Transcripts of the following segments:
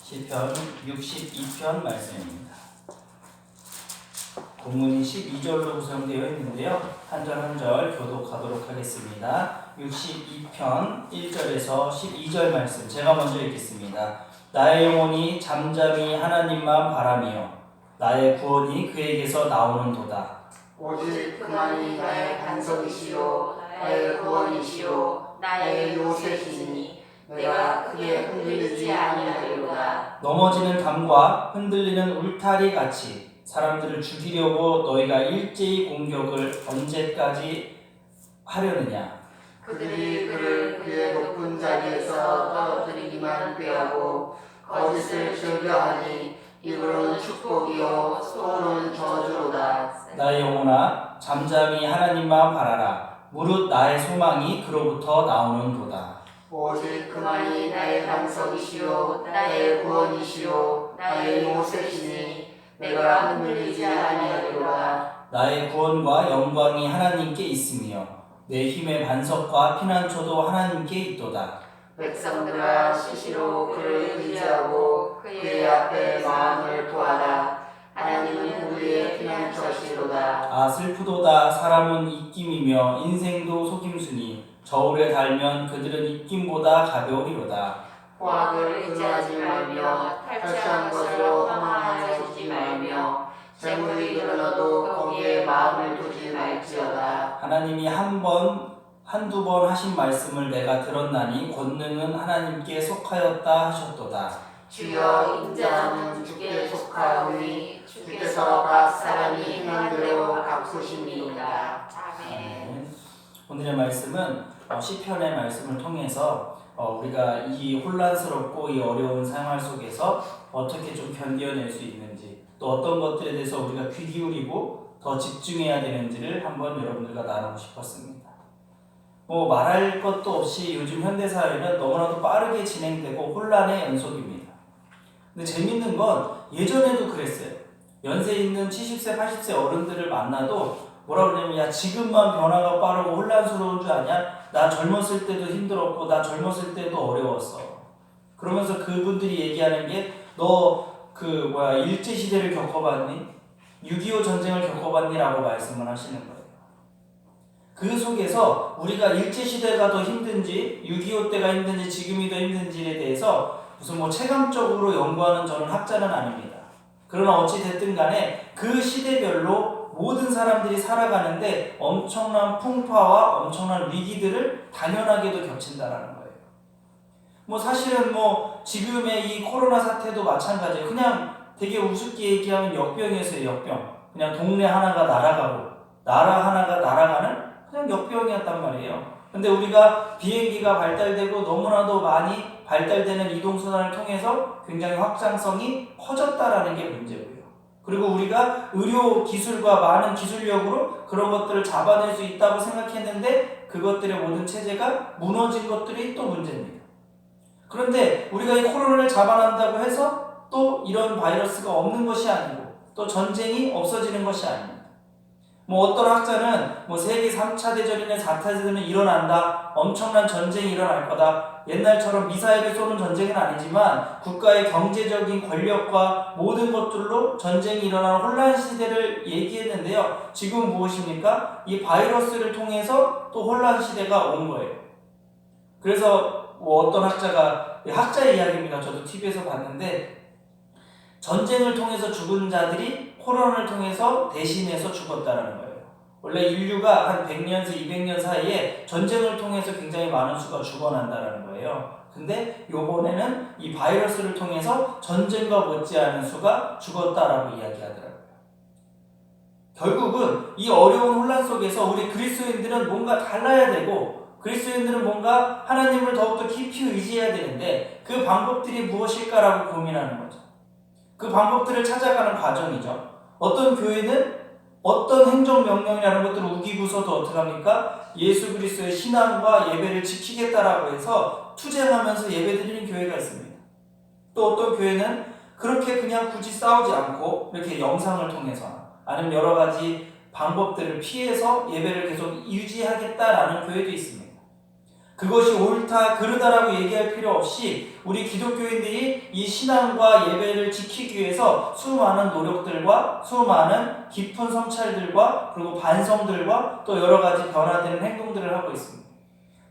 시편 62편 말씀입니다. 본문이 12절로 구성되어 있는데요. 한 절 한 절 교독하도록 하겠습니다. 62편 1절에서 12절 말씀 제가 먼저 읽겠습니다. 나의 영혼이 잠잠히 하나님만 바라며 나의 구원이 그에게서 나오는도다. 오직 그만이 나의 반석이시요 나의 구원이시요 나의 요새시니 내가 크게 흔들리지 아니하리로다. 넘어지는 담과 흔들리는 울타리 같이 사람들을 죽이려고 너희가 일제히 공격을 언제까지 하려느냐. 그들이 그를 그의 높은 자리에서 떨어뜨리기만 꾀하고 거짓을 즐겨하니 입으로는 축복이요 속으로는 저주로다. 나의 영혼아 잠잠히 하나님만 바라라. 무릇 나의 소망이 그로부터 나오는도다. 오직 그만이 나의 반석이시요 나의 구원이시요 나의 요새시니 내가 흔들리지 아니하리로다. 나의 구원과 영광이 하나님께 있으며 내 힘의 반석과 피난처도 하나님께 있도다. 백성들아 시시로 그를 의지하고 그의 앞에 마음을 토하라. 하나님은 우리의 피난처시로다. 아 슬프도다. 사람은 입김이며 인생도 속임수니 저울에 달면 그들은 입김보다 가벼우리로다. 포악을 의지하지 말며 탈취한 것으로 허망하여지지 말며 재물이 늘어나도 거기에 마음을 두지 말지어다. 하나님이 한두 번 하신 말씀을 내가 들었나니 권능은 하나님께 속하였다 하셨도다. 주여 인자는 주께 속하오니 주께서 각 사람이 행한 대로 갚으심이로다. 아멘. 오늘의 말씀은 시편의 말씀을 통해서 우리가 이 혼란스럽고 이 어려운 생활 속에서 어떻게 좀 견뎌낼 수 있는지, 또 어떤 것들에 대해서 우리가 귀 기울이고 더 집중해야 되는지를 한번 여러분들과 나누고 싶었습니다. 말할 것도 없이 요즘 현대사회는 너무나도 빠르게 진행되고 혼란의 연속입니다. 근데 재밌는 건 예전에도 그랬어요. 연세 있는 70세, 80세 어른들을 만나도 뭐라 그러냐면 야 지금만 변화가 빠르고 혼란스러운 줄 아냐? 나 젊었을 때도 힘들었고 나 젊었을 때도 어려웠어. 그러면서 그분들이 얘기하는 게 너 일제시대를 겪어봤니? 6.25 전쟁을 겪어봤니? 라고 말씀을 하시는 거예요. 그 속에서 우리가 일제시대가 더 힘든지 6.25 때가 힘든지 지금이 더 힘든지에 대해서 무슨 체감적으로 연구하는 저는 학자는 아닙니다. 그러나 어찌 됐든 간에 그 시대별로 모든 사람들이 살아가는데 엄청난 풍파와 엄청난 위기들을 당연하게도 겹친다라는 거예요. 사실은 지금의 이 코로나 사태도 마찬가지예요. 그냥 되게 우습게 얘기하면 역병이었어요. 역병. 그냥 동네 하나가 날아가고 나라 하나가 날아가는 그냥 역병이었단 말이에요. 근데 우리가 비행기가 발달되고 너무나도 많이 발달되는 이동수단을 통해서 굉장히 확장성이 커졌다라는 게 문제고요. 그리고 우리가 의료 기술과 많은 기술력으로 그런 것들을 잡아낼 수 있다고 생각했는데 그것들의 모든 체제가 무너진 것들이 또 문제입니다. 그런데 우리가 이 코로나를 잡아낸다고 해서 또 이런 바이러스가 없는 것이 아니고 또 전쟁이 없어지는 것이 아닙니다. 어떤 학자는 세계 3차 대전이나 4차 대전이 일어난다. 엄청난 전쟁이 일어날 거다. 옛날처럼 미사일을 쏘는 전쟁은 아니지만 국가의 경제적인 권력과 모든 것들로 전쟁이 일어나는 혼란 시대를 얘기했는데요. 지금은 무엇입니까? 이 바이러스를 통해서 또 혼란 시대가 온 거예요. 그래서 어떤 학자의 이야기입니다. 저도 TV에서 봤는데 전쟁을 통해서 죽은 자들이 코로나를 통해서 대신해서 죽었다는 거예요. 원래 인류가 한 100년에서 200년 사이에 전쟁을 통해서 굉장히 많은 수가 죽어난다는 거예요. 근데 요번에는 이 바이러스를 통해서 전쟁과 못지않은 수가 죽었다라고 이야기하더라고요. 결국은 이 어려운 혼란 속에서 우리 그리스도인들은 뭔가 달라야 되고 그리스도인들은 뭔가 하나님을 더욱더 깊이 의지해야 되는데 그 방법들이 무엇일까라고 고민하는 거죠. 그 방법들을 찾아가는 과정이죠. 어떤 교회는 어떤 행정명령이라는 것들을 우기고서도 어떻게 합니까? 예수 그리스도의 신앙과 예배를 지키겠다라고 해서 투쟁하면서 예배드리는 교회가 있습니다. 또 어떤 교회는 그렇게 그냥 굳이 싸우지 않고 이렇게 영상을 통해서 아니면 여러 가지 방법들을 피해서 예배를 계속 유지하겠다라는 교회도 있습니다. 그것이 옳다, 그르다라고 얘기할 필요 없이 우리 기독교인들이 이 신앙과 예배를 지키기 위해서 수많은 노력들과 수많은 깊은 성찰들과 그리고 반성들과 또 여러 가지 변화되는 행동들을 하고 있습니다.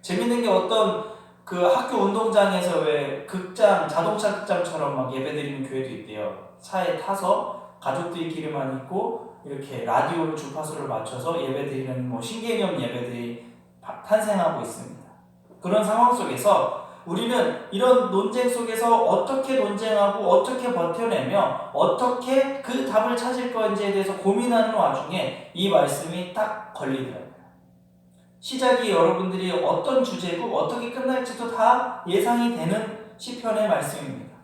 재밌는 게 어떤 그 학교 운동장에서 왜 극장, 자동차 극장처럼 막 예배드리는 교회도 있대요. 차에 타서 가족들끼리만 있고 이렇게 라디오를 주파수를 맞춰서 예배드리는 뭐 신개념 예배들이 탄생하고 있습니다. 그런 상황 속에서 우리는 이런 논쟁 속에서 어떻게 논쟁하고 어떻게 버텨내며 어떻게 그 답을 찾을 건지에 대해서 고민하는 와중에 이 말씀이 딱 걸리더라고요. 시작이 여러분들이 어떤 주제고 어떻게 끝날지도 다 예상이 되는 시편의 말씀입니다.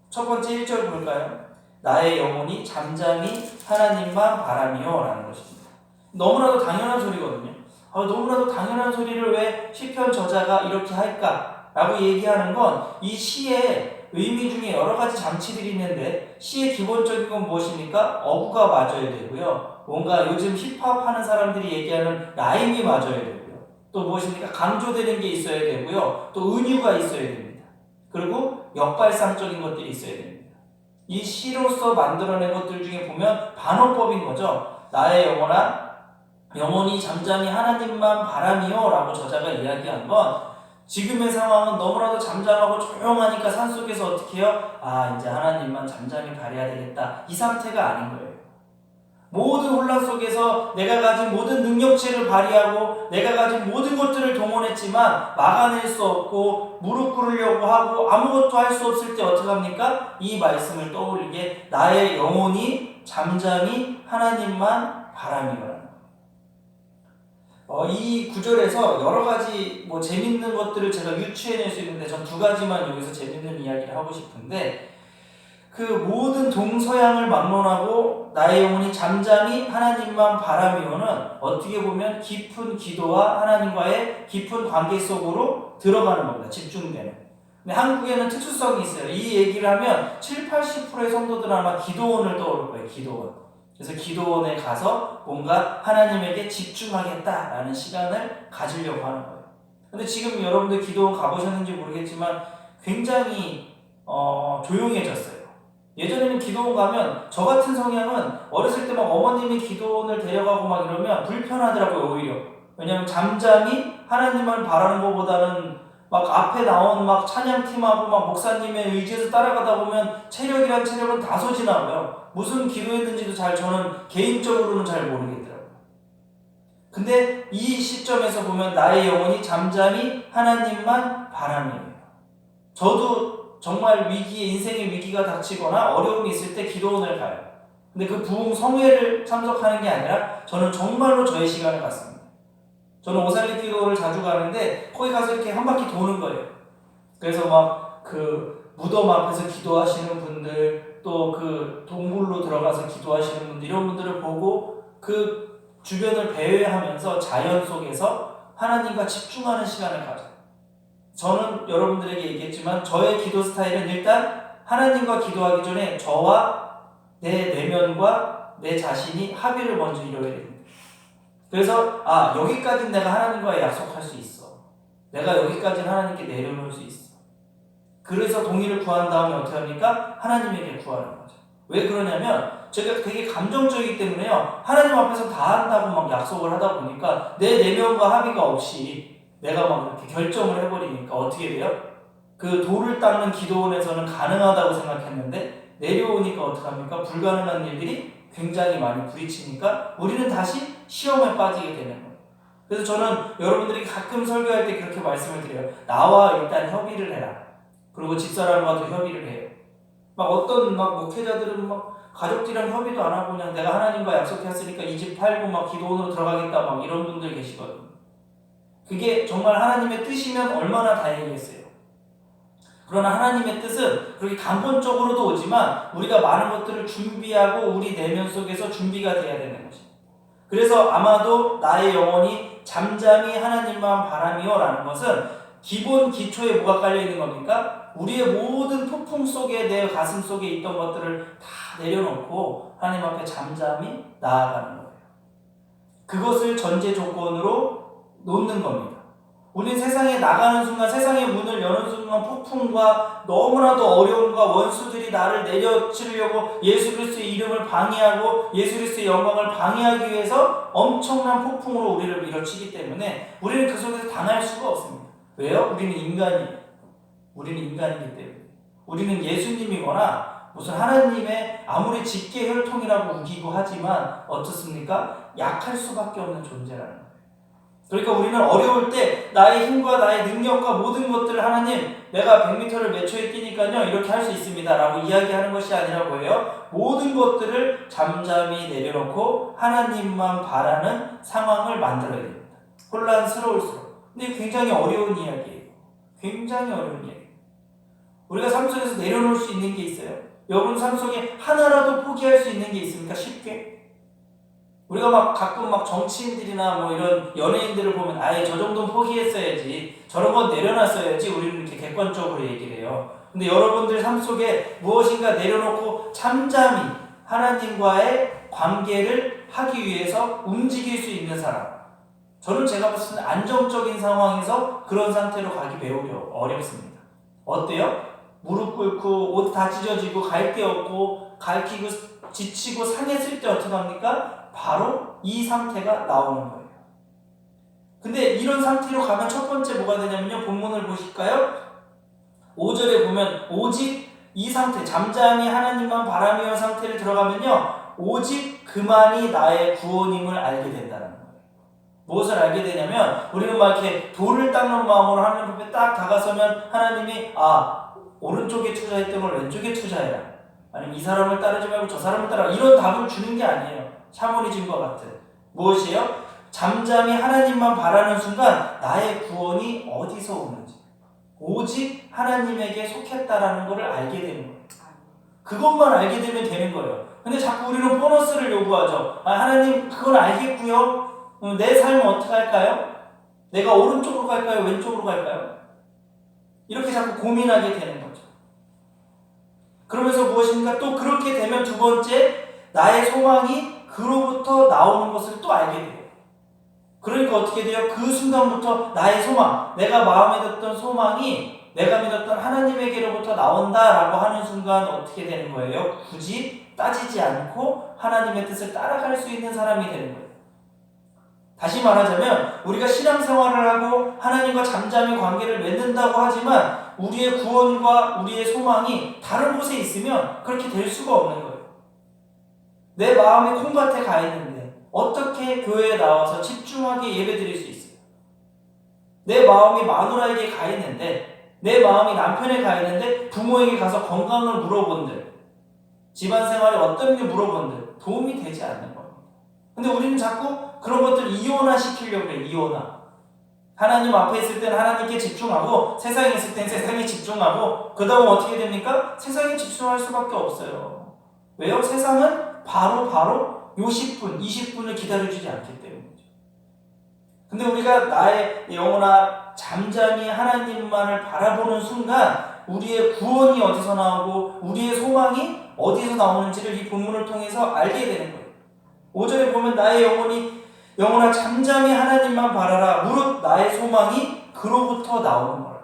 첫 번째 1절 볼까요? 나의 영혼이 잠잠히 하나님만 바라며 라는 것입니다. 너무나도 당연한 소리거든요. 너무나도 당연한 소리를 왜 시편 저자가 이렇게 할까? 라고 얘기하는 건 이 시의 의미 중에 여러 가지 장치들이 있는데 시의 기본적인 건 무엇입니까? 어구가 맞아야 되고요. 뭔가 요즘 힙합 하는 사람들이 얘기하는 라임이 맞아야 되고요. 또 무엇입니까? 강조되는 게 있어야 되고요. 또 은유가 있어야 됩니다. 그리고 역발상적인 것들이 있어야 됩니다. 이 시로서 만들어낸 것들 중에 보면 반어법인 거죠. 나의 영혼이 잠잠히 하나님만 바라미요 라고 저자가 이야기한 건 지금의 상황은 너무나도 잠잠하고 조용하니까 산속에서 어떻게 해요? 이제 하나님만 잠잠히 바라야 되겠다. 이 상태가 아닌 거예요. 모든 혼란 속에서 내가 가진 모든 능력치를 발휘하고 내가 가진 모든 것들을 동원했지만 막아낼 수 없고 무릎 꿇으려고 하고 아무것도 할 수 없을 때 어떻게 합니까? 이 말씀을 떠올리게 나의 영혼이 잠잠히 하나님만 바라미라. 이 구절에서 여러 가지 재밌는 것들을 제가 유추해낼 수 있는데 전 두 가지만 여기서 재밌는 이야기를 하고 싶은데 그 모든 동서양을 막론하고 나의 영혼이 잠잠히 하나님만 바라미오는 어떻게 보면 깊은 기도와 하나님과의 깊은 관계 속으로 들어가는 겁니다. 집중되는. 근데 한국에는 특수성이 있어요. 이 얘기를 하면 70-80%의 성도들은 아마 기도원을 떠오를 거예요. 기도원. 그래서 기도원에 가서 뭔가 하나님에게 집중하겠다라는 시간을 가지려고 하는 거예요. 근데 지금 여러분들 기도원 가보셨는지 모르겠지만 굉장히 조용해졌어요. 예전에는 기도원 가면 저 같은 성향은 어렸을 때 막 어머님이 기도원을 데려가고 막 이러면 불편하더라고요. 오히려. 왜냐면 잠잠히 하나님을 바라는 것보다는 막 앞에 나온 막 찬양팀하고 막 목사님의 의지에서 따라가다 보면 체력이란 체력은 다 소진하고요. 무슨 기도했는지도 저는 개인적으로는 잘 모르겠더라고요. 근데 이 시점에서 보면 나의 영혼이 잠잠히 하나님만 바라는. 저도 정말 인생의 위기가 닥치거나 어려움이 있을 때 기도원을 가요. 근데 그 부흥 성회를 참석하는 게 아니라 저는 정말로 저의 시간을 갖습니다. 저는 오살리 기도를 자주 가는데 거기 가서 이렇게 한 바퀴 도는 거예요. 그래서 막 그 무덤 앞에서 기도하시는 분들, 또 그 동굴로 들어가서 기도하시는 분들, 이런 분들을 보고 그 주변을 배회하면서 자연 속에서 하나님과 집중하는 시간을 가져요. 저는 여러분들에게 얘기했지만 저의 기도 스타일은 일단 하나님과 기도하기 전에 저와 내 내면과 내 자신이 합의를 먼저 이뤄야 됩니다. 그래서 여기까지는 내가 하나님과 약속할 수 있어. 내가 여기까지는 하나님께 내려놓을 수 있어. 그래서 동의를 구한 다음에 어떻게 합니까? 하나님에게 구하는 거죠. 왜 그러냐면 제가 되게 감정적이기 때문에요. 하나님 앞에서 다 한다고 막 약속을 하다 보니까 내 내면과 합의가 없이 내가 막 이렇게 결정을 해버리니까 어떻게 돼요? 그 돌을 닦는 기도원에서는 가능하다고 생각했는데 내려오니까 어떡합니까? 불가능한 일들이 굉장히 많이 부딪히니까 우리는 다시 시험에 빠지게 되는 거예요. 그래서 저는 여러분들이 가끔 설교할 때 그렇게 말씀을 드려요. 나와 일단 협의를 해라. 그리고 집사람과도 협의를 해요. 막 어떤 목회자들은 가족들이랑 협의도 안 하고 그냥 내가 하나님과 약속했으니까 이 집 팔고 막 기도원으로 들어가겠다 막 이런 분들 계시거든요. 그게 정말 하나님의 뜻이면 얼마나 다행이겠어요. 그러나 하나님의 뜻은 그렇게 간본적으로도 오지만 우리가 많은 것들을 준비하고 우리 내면 속에서 준비가 돼야 되는 것입니다. 그래서 아마도 나의 영혼이 잠잠히 하나님만 바라미요 라는 것은 기본 기초에 뭐가 깔려있는 겁니까? 우리의 모든 폭풍 속에 내 가슴 속에 있던 것들을 다 내려놓고 하나님 앞에 잠잠히 나아가는 거예요. 그것을 전제 조건으로 놓는 겁니다. 우린 세상에 나가는 순간, 세상의 문을 여는 순간 폭풍과 너무나도 어려움과 원수들이 나를 내려치려고 예수 그리스도의 이름을 방해하고 예수 그리스도의 영광을 방해하기 위해서 엄청난 폭풍으로 우리를 밀어치기 때문에 우리는 그 속에서 당할 수가 없습니다. 왜요? 우리는 인간이에요. 우리는 인간이기 때문에. 우리는 예수님이거나 무슨 하나님의 아무리 직계 혈통이라고 우기고 하지만 어떻습니까? 약할 수밖에 없는 존재라는 거예요. 그러니까 우리는 어려울 때 나의 힘과 나의 능력과 모든 것들을 하나님, 내가 100m를 몇 초에 뛰니까요 이렇게 할 수 있습니다 라고 이야기하는 것이 아니라 뭐예요? 모든 것들을 잠잠히 내려놓고 하나님만 바라는 상황을 만들어야 됩니다. 혼란스러울수록. 근데 굉장히 어려운 이야기예요. 굉장히 어려운 이야기예요. 우리가 삶 속에서 내려놓을 수 있는 게 있어요? 여러분 삶 속에 하나라도 포기할 수 있는 게 있습니까? 쉽게? 우리가 막 가끔 막 정치인들이나 뭐 이런 연예인들을 보면 아예 저 정도는 포기했어야지, 저런 건 내려놨어야지 우리는 이렇게 객관적으로 얘기를 해요. 근데 여러분들 삶 속에 무엇인가 내려놓고 잠잠히 하나님과의 관계를 하기 위해서 움직일 수 있는 사람, 저는 제가 봤을 때 안정적인 상황에서 그런 상태로 가기 매우 어렵습니다. 어때요? 무릎 꿇고 옷 다 찢어지고 갈 데 없고 갈퀴고 지치고 상했을 때 어떻게 합니까? 바로 이 상태가 나오는 거예요. 근데 이런 상태로 가면 첫 번째 뭐가 되냐면요. 본문을 보실까요? 5절에 보면 오직 이 상태, 잠잠히 하나님만 바라며 상태를 들어가면요. 오직 그만이 나의 구원임을 알게 된다는 거예요. 무엇을 알게 되냐면 우리는 막 이렇게 돌을 닦는 마음으로 하나님 앞에 딱 다가서면 하나님이 오른쪽에 투자했던 걸 왼쪽에 투자해라. 아니면 이 사람을 따르지 말고 저 사람을 따라, 이런 답을 주는 게 아니에요. 샤머니즘과 같은. 무엇이에요? 잠잠히 하나님만 바라는 순간 나의 구원이 어디서 오는지, 오직 하나님에게 속했다라는 것을 알게 되는 거예요. 그것만 알게 되면 되는 거예요. 근데 자꾸 우리는 보너스를 요구하죠. 하나님 그건 알겠고요. 내 삶은 어떻게 할까요? 내가 오른쪽으로 갈까요? 왼쪽으로 갈까요? 이렇게 자꾸 고민하게 되는 거죠. 그러면서 무엇입니까? 또 그렇게 되면 두 번째, 나의 소망이 그로부터 나오는 것을 또 알게 돼요. 그러니까 어떻게 돼요? 그 순간부터 나의 소망, 내가 마음에 뒀던 소망이 내가 믿었던 하나님에게로부터 나온다라고 하는 순간 어떻게 되는 거예요? 굳이 따지지 않고 하나님의 뜻을 따라갈 수 있는 사람이 되는 거예요. 다시 말하자면 우리가 신앙생활을 하고 하나님과 잠잠히 관계를 맺는다고 하지만 우리의 구원과 우리의 소망이 다른 곳에 있으면 그렇게 될 수가 없는 거예요. 내 마음이 콩밭에 가 있는데 어떻게 교회에 나와서 집중하게 예배드릴 수 있어요? 내 마음이 마누라에게 가 있는데, 내 마음이 남편에 가 있는데 부모에게 가서 건강을 물어본들, 집안 생활에 어떤 게 물어본들 도움이 되지 않는 겁니다. 근데 우리는 자꾸 그런 것들 이원화 시키려고 해요. 이원화. 하나님 앞에 있을 때는 하나님께 집중하고 세상에 있을 때는 세상에 집중하고, 그 다음 어떻게 됩니까? 세상에 집중할 수밖에 없어요. 왜요? 세상은 바로 요 10분, 20분을 기다려주지 않기 때문이죠. 근데 우리가 나의 영혼아 잠잠히 하나님만을 바라보는 순간 우리의 구원이 어디서 나오고 우리의 소망이 어디서 나오는지를 이 본문을 통해서 알게 되는 거예요. 5절에 보면 나의 영혼아 잠잠히 하나님만 바라라. 무릇 나의 소망이 그로부터 나오는 거예요.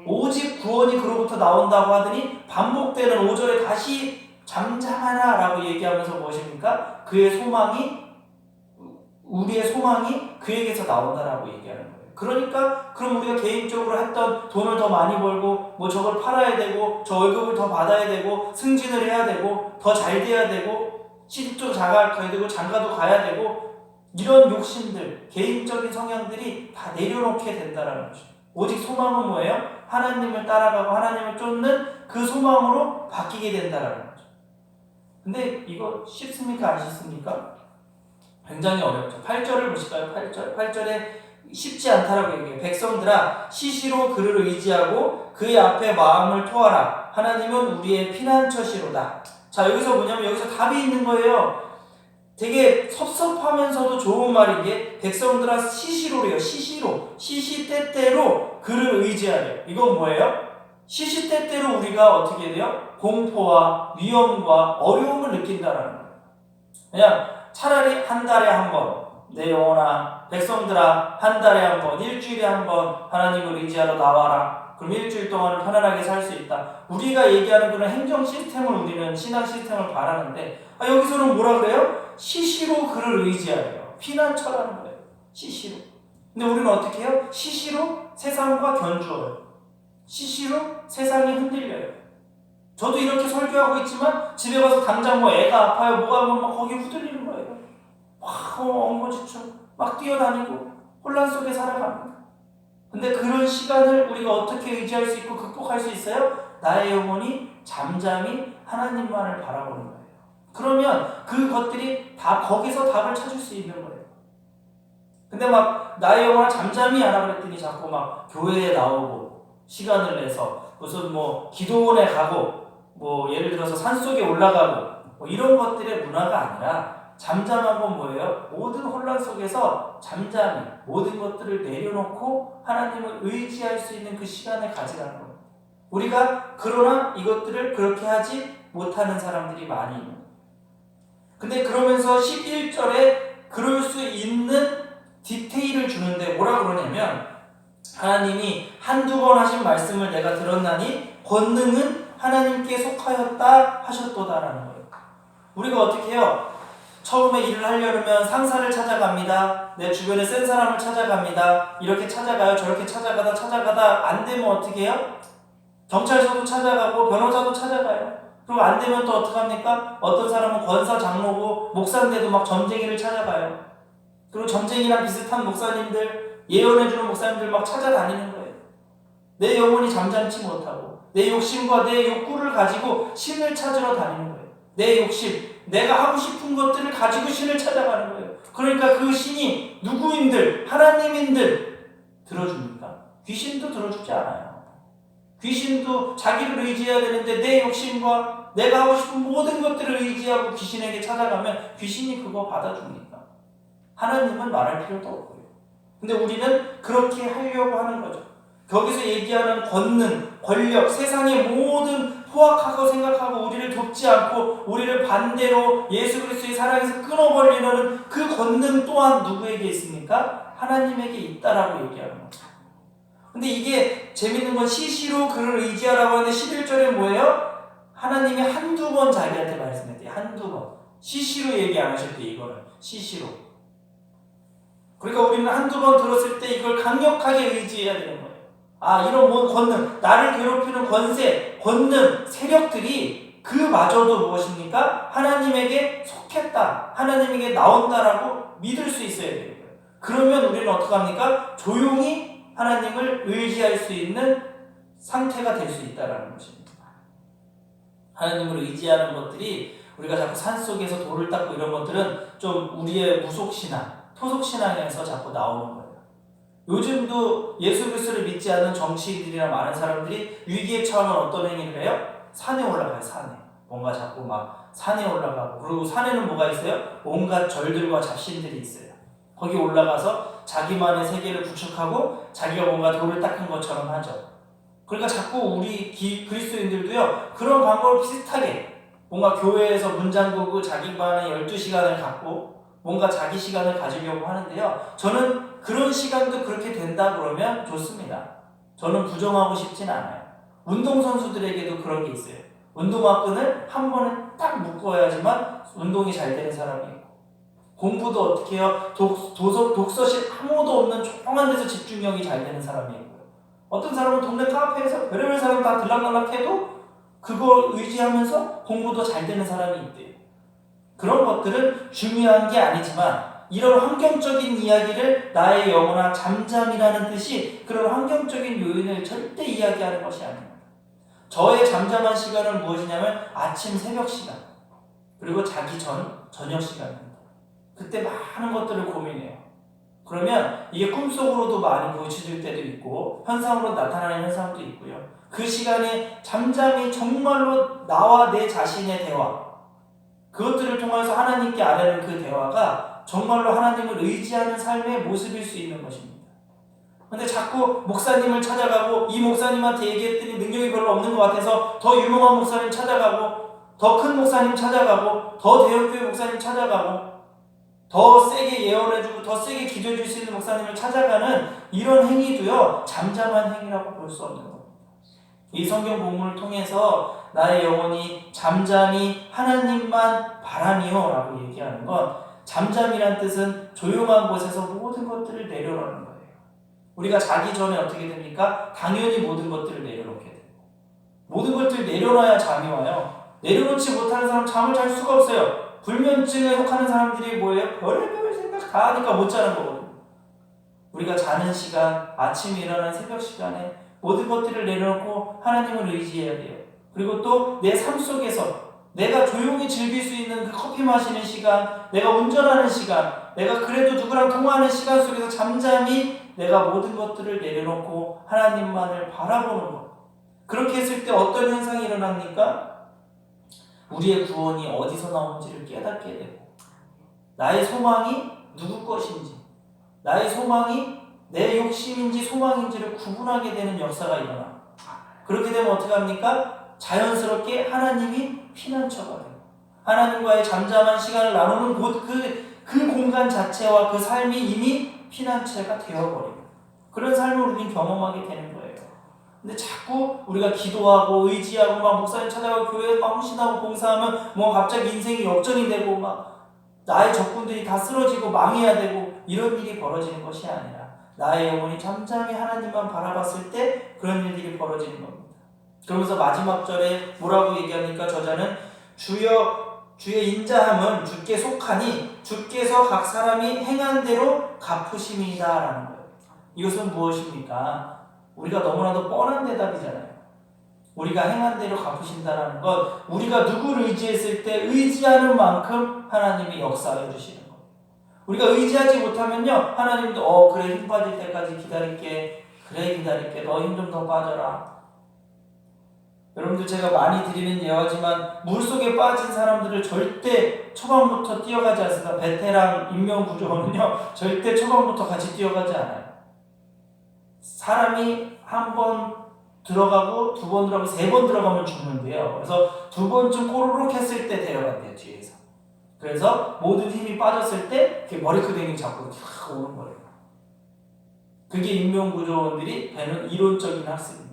오직 구원이 그로부터 나온다고 하더니 반복되는 5절에 다시 잠잠하라 라고 얘기하면서 무엇입니까? 그의 소망이, 우리의 소망이 그에게서 나온다라고 얘기하는 거예요. 그러니까 그럼 우리가 개인적으로 했던 돈을 더 많이 벌고 뭐 저걸 팔아야 되고 저 월급을 더 받아야 되고 승진을 해야 되고 더 잘 돼야 되고 시집도 가야 되고 장가도 가야 되고, 이런 욕심들, 개인적인 성향들이 다 내려놓게 된다라는 거죠. 오직 소망은 뭐예요? 하나님을 따라가고 하나님을 쫓는 그 소망으로 바뀌게 된다라는 거죠. 근데 이거 쉽습니까? 안 쉽습니까? 굉장히 어렵죠. 8절을 보실까요? 8절에 쉽지 않다라고 얘기해요. 백성들아 시시로 그를 의지하고 그의 앞에 마음을 토하라. 하나님은 우리의 피난처시로다. 자, 여기서 뭐냐면 여기서 답이 있는 거예요. 되게 섭섭하면서도 좋은 말인 게 백성들아 시시로래요. 시시때때로 그를 의지하래요. 이건 뭐예요? 시시때때로 우리가 어떻게 돼요? 공포와 위험과 어려움을 느낀다라는 거예요. 그냥 차라리 한 달에 한 번, 내 영혼아 백성들아 한 달에 한 번, 일주일에 한 번 하나님을 의지하러 나와라. 그럼 일주일 동안은 편안하게 살 수 있다. 우리가 얘기하는 그런 행정 시스템을 우리는 신앙 시스템을 바라는데 여기서는 뭐라 그래요? 시시로 그를 의지하래요. 피난처라는 거예요. 시시로. 근데 우리는 어떻게 해요? 시시로 세상과 견주어요. 시시로 세상이 흔들려요. 저도 이렇게 설교하고 있지만 집에 가서 당장 뭐 애가 아파요 뭐가 하면 막 거기 후들리는 거예요. 막 엉거지쳐 막 뛰어다니고 혼란 속에 살아갑니다. 근데 그런 시간을 우리가 어떻게 의지할 수 있고 극복할 수 있어요? 나의 영혼이 잠잠히 하나님만을 바라보는 거예요. 그러면 그것들이 다 거기서 답을 찾을 수 있는 거예요. 근데 막 나의 영혼을 잠잠히 하라 그랬더니 자꾸 막 교회에 나오고 시간을 내서 무슨 뭐 기도원에 가고 뭐 예를 들어서 산속에 올라가고 뭐 이런 것들의 문화가 아니라 잠잠한 건 뭐예요? 모든 혼란 속에서 잠잠히 모든 것들을 내려놓고 하나님을 의지할 수 있는 그 시간을 가지라는 거예요. 우리가 그러나 이것들을 그렇게 하지 못하는 사람들이 많이 있는 거예요. 근데 그러면서 11절에 그럴 수 있는 디테일을 주는데 뭐라 그러냐면 하나님이 한두 번 하신 말씀을 내가 들었나니 권능은 하나님께 속하였다 하셨도다라는 거예요. 우리가 어떻게 해요? 처음에 일을 하려면 상사를 찾아갑니다. 내 주변에 센 사람을 찾아갑니다. 이렇게 찾아가요. 저렇게 찾아가다 안 되면 어떻게 해요? 경찰서도 찾아가고 변호사도 찾아가요. 그리고 안 되면 또 어떡합니까? 어떤 사람은 권사 장로고 목사인데도 막 점쟁이를 찾아가요. 그리고 점쟁이랑 비슷한 목사님들, 예언해주는 목사님들 막 찾아다니는 거예요. 내 영혼이 잠잠치 못하고 내 욕심과 내 욕구를 가지고 신을 찾으러 다니는 거예요. 내 욕심, 내가 하고 싶은 것들을 가지고 신을 찾아가는 거예요. 그러니까 그 신이 누구인들, 하나님인들 들어줍니까? 귀신도 들어주지 않아요. 귀신도 자기를 의지해야 되는데 내 욕심과 내가 하고 싶은 모든 것들을 의지하고 귀신에게 찾아가면 귀신이 그거 받아줍니까? 하나님은 말할 필요도 없고요. 근데 우리는 그렇게 하려고 하는 거죠. 거기서 얘기하는 권능, 권력, 세상의 모든 포악하고 생각하고 우리를 돕지 않고 우리를 반대로 예수 그리스도의 사랑에서 끊어버리려는 그 권능 또한 누구에게 있습니까? 하나님에게 있다라고 얘기하는 거죠. 근데 이게 재밌는 건 시시로 그를 의지하라고 하는데 11절에 뭐예요? 하나님이 한두 번 자기한테 말씀했대요. 한두 번. 시시로 얘기 안 하셨대요. 이거는 시시로. 그러니까 우리는 한두 번 들었을 때 이걸 강력하게 의지해야 되는 거예요. 이런 뭔 권능, 나를 괴롭히는 권세, 권능, 세력들이 그마저도 무엇입니까? 하나님에게 속했다, 하나님에게 나온다라고 믿을 수 있어야 돼요. 그러면 우리는 어떻게 합니까? 조용히 하나님을 의지할 수 있는 상태가 될 수 있다는 것입니다. 하나님을 의지하는 것들이 우리가 자꾸 산속에서 돌을 닦고 이런 것들은 좀 우리의 무속신앙, 토속신앙에서 자꾸 나오는 거예요. 요즘도 예수 그리스도를 믿지 않는 정치인들이나 많은 사람들이 위기에 처하면 어떤 행위를 해요? 산에 올라가요. 산에. 뭔가 자꾸 막 산에 올라가고, 그리고 산에는 뭐가 있어요? 온갖 절들과 잡신들이 있어요. 거기 올라가서 자기만의 세계를 구축하고 자기가 뭔가 돌을 닦은 것처럼 하죠. 그러니까 자꾸 우리 그리스도인들도요 그런 방법을 비슷하게 뭔가 교회에서 문 잠그고 자기만의 12시간을 갖고 뭔가 자기 시간을 가지려고 하는데요, 저는 그런 시간도 그렇게 된다 그러면 좋습니다. 저는 부정하고 싶진 않아요. 운동선수들에게도 그런 게 있어요. 운동화끈을 한 번에 딱 묶어야지만 운동이 잘 되는 사람이 있고, 공부도 어떻게 해요? 독서실 아무도 없는 조용한 데서 집중력이 잘 되는 사람이 있고요. 어떤 사람은 동네 카페에서 별의별 사람 다 들락날락해도 그걸 의지하면서 공부도 잘 되는 사람이 있대요. 그런 것들은 중요한 게 아니지만 이런 환경적인 이야기를 나의 영혼아 잠잠이라는 뜻이 그런 환경적인 요인을 절대 이야기하는 것이 아닙니다. 저의 잠잠한 시간은 무엇이냐면 아침 새벽 시간, 그리고 자기 전 저녁 시간입니다. 그때 많은 것들을 고민해요. 그러면 이게 꿈속으로도 많이 보여질 때도 있고 현상으로 나타나는 현상도 있고요. 그 시간에 잠잠히 정말로 나와 내 자신의 대화, 그것들을 통해서 하나님께 아뢰는 그 대화가 정말로 하나님을 의지하는 삶의 모습일 수 있는 것입니다. 근데 자꾸 목사님을 찾아가고 이 목사님한테 얘기했더니 능력이 별로 없는 것 같아서 더 유명한 목사님 찾아가고 더 큰 목사님 찾아가고 더 대형교회 목사님 찾아가고 더 세게 예언해주고 더 세게 기도해줄 수 있는 목사님을 찾아가는 이런 행위도요, 잠잠한 행위라고 볼 수 없는 겁니다. 이 성경 본문을 통해서 나의 영혼이 잠잠히 하나님만 바라니요 라고 얘기하는 건, 잠잠이란 뜻은 조용한 곳에서 모든 것들을 내려놓는 거예요. 우리가 자기 전에 어떻게 됩니까? 당연히 모든 것들을 내려놓게 돼요. 모든 것들을 내려놔야 잠이 와요. 내려놓지 못하는 사람 잠을 잘 수가 없어요. 불면증에 속하는 사람들이 뭐예요? 별의별 생각 다 하니까 못 자는 거거든요. 우리가 자는 시간, 아침에 일어나는 새벽 시간에 모든 것들을 내려놓고 하나님을 의지해야 돼요. 그리고 또 내 삶 속에서 내가 조용히 즐길 수 있는 그 커피 마시는 시간, 내가 운전하는 시간, 내가 그래도 누구랑 통화하는 시간 속에서 잠잠히 내가 모든 것들을 내려놓고 하나님만을 바라보는 것. 그렇게 했을 때 어떤 현상이 일어납니까? 우리의 구원이 어디서 나오는지를 깨닫게 되고, 나의 소망이 누구 것인지, 나의 소망이 내 욕심인지 소망인지를 구분하게 되는 역사가 일어나. 그렇게 되면 어떻게 합니까? 자연스럽게 하나님이 피난처가 돼요. 하나님과의 잠잠한 시간을 나누는 곳, 그 공간 자체와 그 삶이 이미 피난처가 되어버려요. 그런 삶을 우리는 경험하게 되는 거예요. 근데 자꾸 우리가 기도하고 의지하고 막 목사님 찾아가고 교회에 막 헌신하고 봉사하면 뭐 갑자기 인생이 역전이 되고 막 나의 적군들이 다 쓰러지고 망해야 되고 이런 일이 벌어지는 것이 아니라, 나의 영혼이 잠잠히 하나님만 바라봤을 때 그런 일들이 벌어지는 겁니다. 그러면서 마지막 절에 뭐라고 얘기합니까? 저자는 주의 인자함은 주께 속하니 주께서 각 사람이 행한 대로 갚으심이다 라는 거예요. 이것은 무엇입니까? 우리가 너무나도 뻔한 대답이잖아요. 우리가 행한 대로 갚으신다라는 것, 우리가 누구를 의지했을 때 의지하는 만큼 하나님이 역사해 주시는 것. 우리가 의지하지 못하면요, 하나님도 그래 힘 빠질 때까지 기다릴게. 그래 기다릴게. 너 힘 좀 더 빠져라. 여러분들, 제가 많이 드리는 예화지만 물속에 빠진 사람들을 절대 초반부터 뛰어가지 않습니다. 베테랑 인명구조원은요 절대 초반부터 같이 뛰어가지 않아요. 사람이 한 번 들어가고 두 번 들어가고 세 번 들어가면 죽는데요. 그래서 두 번쯤 꼬르륵 했을 때 데려간대요, 뒤에서. 그래서 모든 힘이 빠졌을 때 이렇게 머리끄댕이 잡고 탁 오는 거예요. 그게 인명구조원들이 배는 이론적인 학습입니다.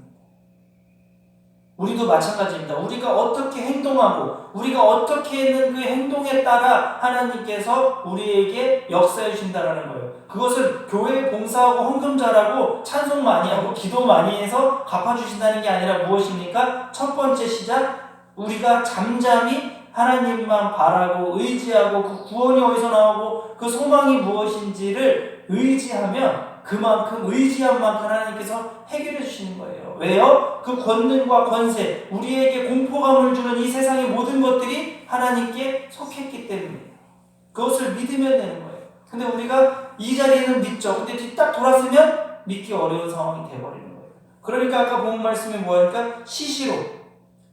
우리도 마찬가지입니다. 우리가 어떻게 행동하고 우리가 어떻게 하는 그 행동에 따라 하나님께서 우리에게 역사해 주신다라는 거예요. 그것을 교회에 봉사하고 헌금 잘하고 찬송 많이 하고 기도 많이 해서 갚아주신다는 게 아니라 무엇입니까? 첫 번째 시작, 우리가 잠잠히 하나님만 바라고 의지하고 그 구원이 어디서 나오고 그 소망이 무엇인지를 의지하면 그만큼 의지한 만큼 하나님께서 해결해 주시는 거예요. 왜요? 그 권능과 권세, 우리에게 공포감을 주는 이 세상의 모든 것들이 하나님께 속했기 때문이에요. 그것을 믿으면 되는 거예요. 근데 우리가 이 자리에는 믿죠. 근데 뒤딱 돌았으면 믿기 어려운 상황이 돼버리는 거예요. 그러니까 아까 본 말씀이 뭐니까 시시로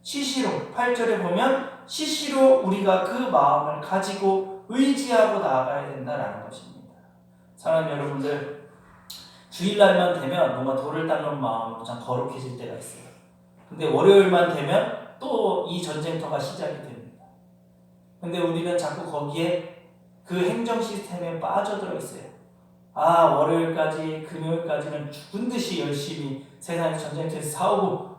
8절에 보면 시시로 우리가 그 마음을 가지고 의지하고 나아가야 된다라는 것입니다. 사랑하는 여러분들, 주일날만 되면 뭔가 돌을 닦는 마음으로 참 거룩해질 때가 있어요. 근데 월요일만 되면 또 이 전쟁터가 시작이 됩니다. 근데 우리는 자꾸 거기에 그 행정 시스템에 빠져들어 있어요. 월요일까지 금요일까지는 죽은 듯이 열심히 세상에서 전쟁터에서 싸우고,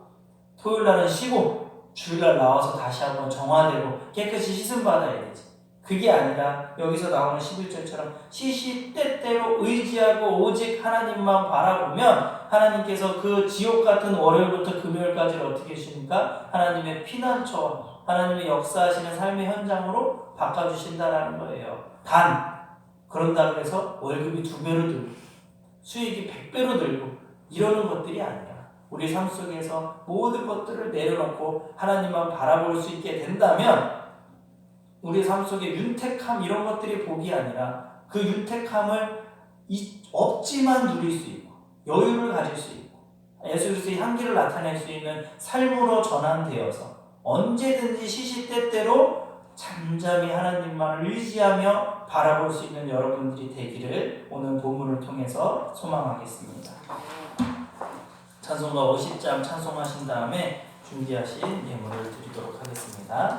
토요일날은 쉬고 주일날 나와서 다시 한번 정화되고 깨끗이 씻음 받아야 되지. 그게 아니라 여기서 나오는 11절처럼 시시때때로 의지하고 오직 하나님만 바라보면 하나님께서 그 지옥 같은 월요일부터 금요일까지를 어떻게 하십니까? 하나님의 피난처, 하나님의 역사하시는 삶의 현장으로 바꿔주신다라는 거예요. 그런다 그래서 월급이 2배로 들고 수익이 100배로 들고 이러는 것들이 아니라, 우리 삶 속에서 모든 것들을 내려놓고 하나님만 바라볼 수 있게 된다면 우리 삶 속에 윤택함 이런 것들이 복이 아니라 그 윤택함을 없지만 누릴 수 있고 여유를 가질 수 있고 예수 그리스도의 향기를 나타낼 수 있는 삶으로 전환되어서 언제든지 시시때때로 잠잠히 하나님만을 의지하며 바라볼 수 있는 여러분들이 되기를 오늘 본문을 통해서 소망하겠습니다. 찬송가 50장 찬송하신 다음에 준비하신 예물을 드리도록 하겠습니다.